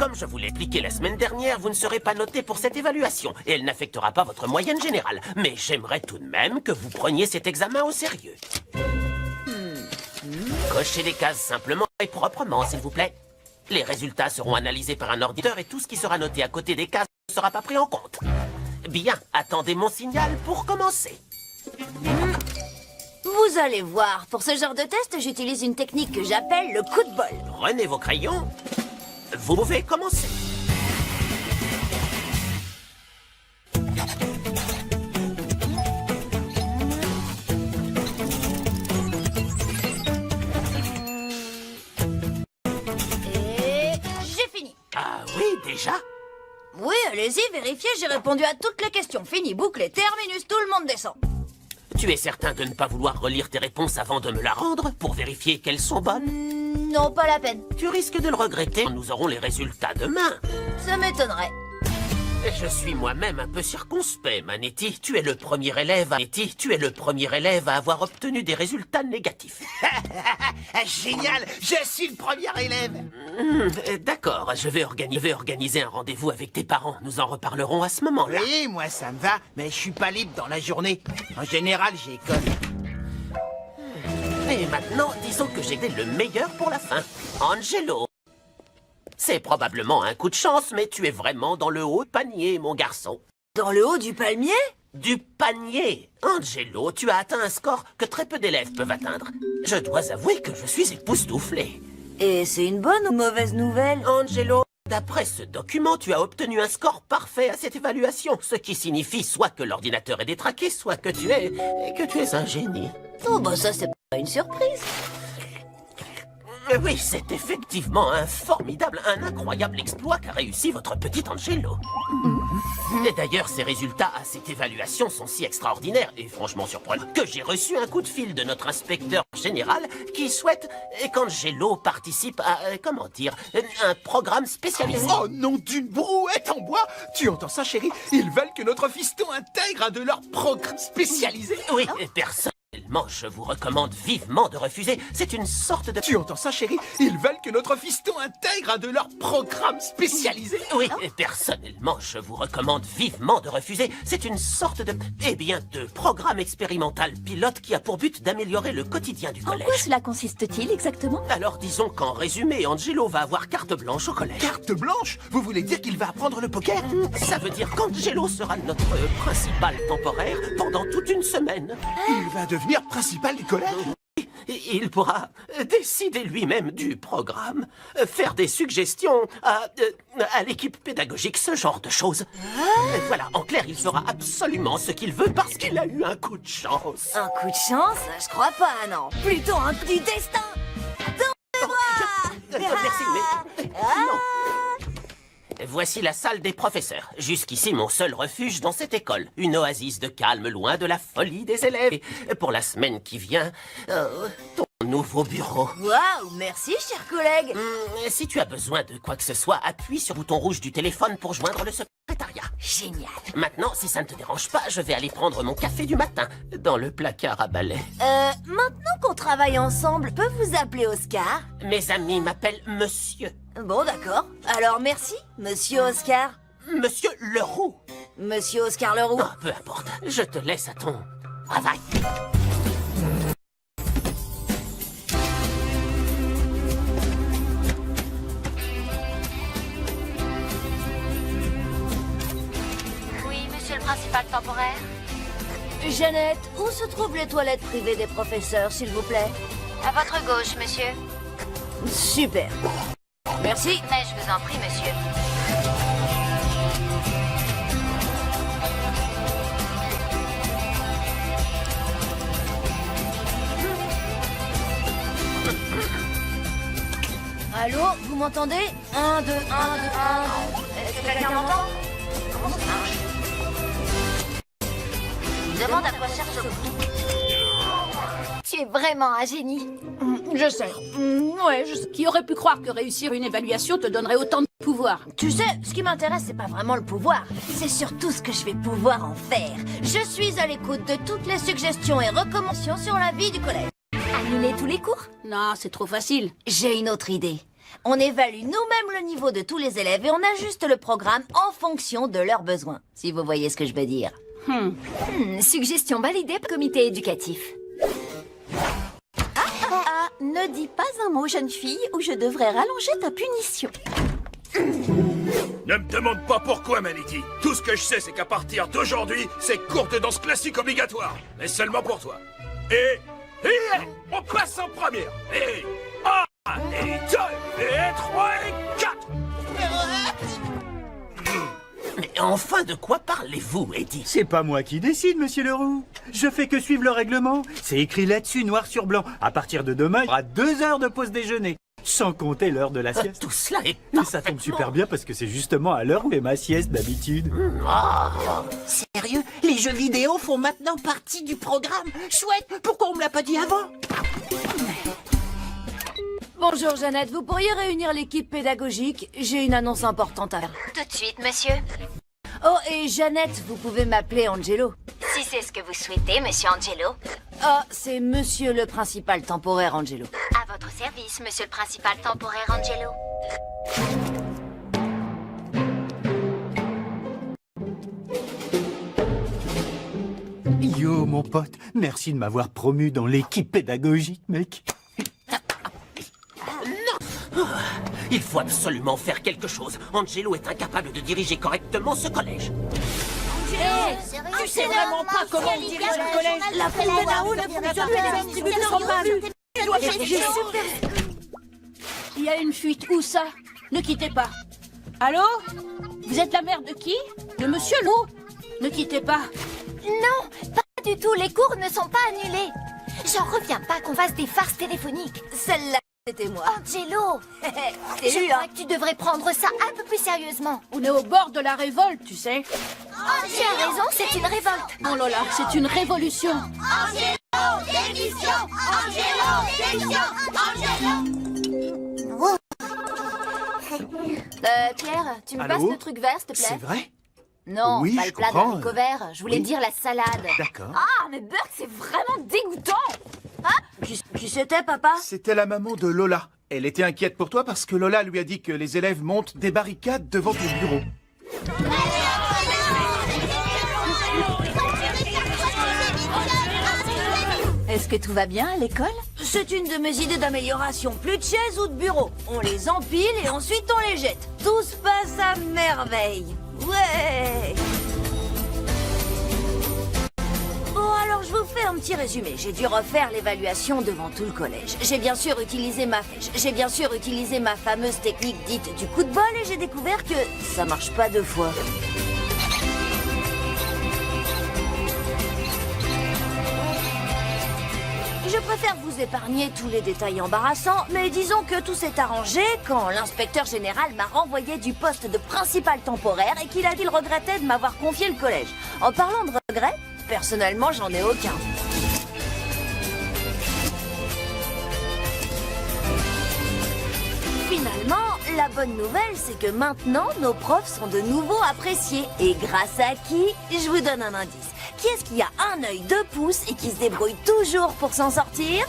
Comme je vous l'ai expliqué la semaine dernière, vous ne serez pas noté pour cette évaluation et elle n'affectera pas votre moyenne générale. Mais j'aimerais tout de même que vous preniez cet examen au sérieux. Cochez les cases simplement et proprement, s'il vous plaît. Les résultats seront analysés par un ordinateur et tout ce qui sera noté à côté des cases ne sera pas pris en compte. Bien, attendez mon signal pour commencer. Vous allez voir, pour ce genre de test, j'utilise une technique que j'appelle le coup de bol. Prenez vos crayons. Vous pouvez commencer. Et j'ai fini. Ah oui, déjà? Oui, allez-y, vérifiez, j'ai répondu à toutes les questions. Fini, bouclé, terminus, tout le monde descend. Tu es certain de ne pas vouloir relire tes réponses avant de me la rendre pour vérifier qu'elles sont bonnes? Non, pas la peine. Tu risques de le regretter. Nous aurons les résultats demain. Ça m'étonnerait. Je suis moi-même un peu circonspect, Manetti. Tu es le premier élève à avoir obtenu des résultats négatifs. Génial, je suis le premier élève. D'accord, je vais organiser un rendez-vous avec tes parents. Nous en reparlerons à ce moment-là. Oui, moi ça me va, mais je suis pas libre dans la journée. En général, j'ai école. Et maintenant, disons que j'ai le meilleur pour la fin. Angelo. C'est probablement un coup de chance, mais tu es vraiment dans le haut panier, mon garçon. Dans le haut du palmier? Du panier. Angelo, tu as atteint un score que très peu d'élèves peuvent atteindre. Je dois avouer que je suis époustouflé. Et c'est une bonne ou mauvaise nouvelle? Angelo, d'après ce document, tu as obtenu un score parfait à cette évaluation, ce qui signifie soit que l'ordinateur est détraqué, soit que tu es un génie. Oh bah ça c'est pas une surprise. Oui, c'est effectivement un incroyable exploit qu'a réussi votre petit Angelo. Et d'ailleurs, ces résultats à cette évaluation sont si extraordinaires et franchement surprenants que j'ai reçu un coup de fil de notre inspecteur général qui souhaite qu'Angelo participe à, un programme spécialisé. Oh non, d'une brouette en bois. Tu entends ça, chérie? Ils veulent que notre fiston intègre un de leurs programmes spécialisés. Oui, et personnellement, je vous recommande vivement de refuser. C'est une sorte de... Tu entends ça, chérie? Ils veulent que notre fiston intègre un de leurs programmes spécialisés. Oui, et personnellement, je vous recommande vivement de refuser. C'est une sorte de programme expérimental pilote qui a pour but d'améliorer le quotidien du En collège. quoi cela consiste-t-il exactement? Alors disons qu'en résumé, Angelo va avoir carte blanche au collège. Carte blanche? Vous voulez dire qu'il va apprendre le poker? Ça veut dire qu'Angelo sera notre principal temporaire pendant toute une semaine. Il va devenir principal du collège? Il pourra décider lui-même du programme, faire des suggestions à l'équipe pédagogique, ce genre de choses. Voilà, en clair, il fera absolument ce qu'il veut parce qu'il a eu un coup de chance. Un coup de chance? Je crois pas, non. Plutôt un coup du destin. Merci, mais... Non. Voici la salle des professeurs. Jusqu'ici, mon seul refuge dans cette école. Une oasis de calme, loin de la folie des élèves. Et pour la semaine qui vient, ton nouveau bureau. Waouh, merci, cher collègue. Si tu as besoin de quoi que ce soit, appuie sur le bouton rouge du téléphone pour joindre le secrétariat. Génial. Maintenant, si ça ne te dérange pas, je vais aller prendre mon café du matin dans le placard à balai. Maintenant qu'on travaille ensemble, peux vous appeler Oscar? Mes amis m'appellent Monsieur. Bon, d'accord. Alors merci, Monsieur Oscar. Monsieur Leroux. Monsieur Oscar Leroux. Oh, peu importe, je te laisse à ton travail. Oui, monsieur le principal temporaire. Jeannette, où se trouvent les toilettes privées des professeurs, s'il vous plaît? À votre gauche, monsieur. Super. Merci. Mais je vous en prie, monsieur. Allô, vous m'entendez? 1, 2, 1, 2, 1. Est-ce que quelqu'un m'entend? Comment ça marche? Demande à quoi sert ce bouton. Tu es vraiment un génie. Je sais. Ouais, je sais. Qui aurait pu croire que réussir une évaluation te donnerait autant de pouvoir? Tu sais, ce qui m'intéresse, c'est pas vraiment le pouvoir. C'est surtout ce que je vais pouvoir en faire. Je suis à l'écoute de toutes les suggestions et recommandations sur la vie du collège. Annuler tous les cours? Non, c'est trop facile. J'ai une autre idée. On évalue nous-mêmes le niveau de tous les élèves et on ajuste le programme en fonction de leurs besoins, si vous voyez ce que je veux dire. Suggestion validée par le comité éducatif. Ne dis pas un mot, jeune fille, ou je devrais rallonger ta punition. Ne me demande pas pourquoi, Manity. Tout ce que je sais, c'est qu'à partir d'aujourd'hui, c'est cours de danse classique obligatoire. Mais seulement pour toi. Et on passe en première. Et 1, et 2, et 3, et 4. Mais enfin, de quoi parlez-vous, Eddie? C'est pas moi qui décide, monsieur Leroux. Je fais que suivre le règlement. C'est écrit là-dessus, noir sur blanc. À partir de demain, il y aura 2 heures de pause déjeuner. Sans compter l'heure de la sieste. Tout cela est Et parfaitement... ça tombe super bien parce que c'est justement à l'heure où est ma sieste d'habitude. Sérieux? Les jeux vidéo font maintenant partie du programme? Chouette, pourquoi on me l'a pas dit avant? Bonjour Jeannette, vous pourriez réunir l'équipe pédagogique? J'ai une annonce importante à faire. Tout de suite, monsieur. Oh, et Jeannette, vous pouvez m'appeler Angelo. Si c'est ce que vous souhaitez, monsieur Angelo. Oh, c'est monsieur le principal temporaire Angelo. À votre service, monsieur le principal temporaire Angelo. Yo, mon pote, merci de m'avoir promu dans l'équipe pédagogique, mec. Il faut absolument faire quelque chose. Angelo est incapable de diriger correctement ce collège. Tu sais vraiment pas comment on dirige le collège? La fontaine à eau ne fonctionne plus, les distributeurs sont pas vus. Tu dois faire quelque chose. Il y a une fuite. Où ça? Ne quittez pas. Allô? Vous êtes la mère de qui? De monsieur Lou? Ne quittez pas. Non, pas du tout. Les cours ne sont pas annulés. J'en reviens pas qu'on fasse des farces téléphoniques. Celle-là, c'était moi. Angelo, C'est je lui, crois hein. que tu devrais prendre ça un peu plus sérieusement. On est au bord de la révolte, tu sais. Tu as raison, c'est une révolte. Oh là là, c'est une révolution. Pierre, tu me Allô? passes le truc vert, s'il te C'est plaît? vrai? Non, Oui, pas je le plat comprends. d'haricots verts. Je voulais Oui. dire la salade. D'accord. Ah, mais Bert, c'est vraiment dégoûtant. Qui c'était, papa? C'était la maman de Lola. Elle était inquiète pour toi parce que Lola lui a dit que les élèves montent des barricades devant ton bureau. Est-ce que tout va bien à l'école? C'est une de mes idées d'amélioration. Plus de chaises ou de bureaux. On les empile et ensuite on les jette. Tout se passe à merveille. Ouais. Bon, alors je vous fais un petit résumé. J'ai dû refaire l'évaluation devant tout le collège. J'ai bien sûr utilisé ma flèche. J'ai bien sûr utilisé ma fameuse technique dite du coup de bol et j'ai découvert que ça marche pas 2 fois. Je préfère vous épargner tous les détails embarrassants, mais disons que tout s'est arrangé quand l'inspecteur général m'a renvoyé du poste de principal temporaire et qu'il a dit qu'il regrettait de m'avoir confié le collège. En parlant de regrets, personnellement, j'en ai aucun. Finalement, la bonne nouvelle, c'est que maintenant, nos profs sont de nouveau appréciés. Et grâce à qui? Je vous donne un indice. Qui est-ce qui a un œil 2 pouces et qui se débrouille toujours pour s'en sortir?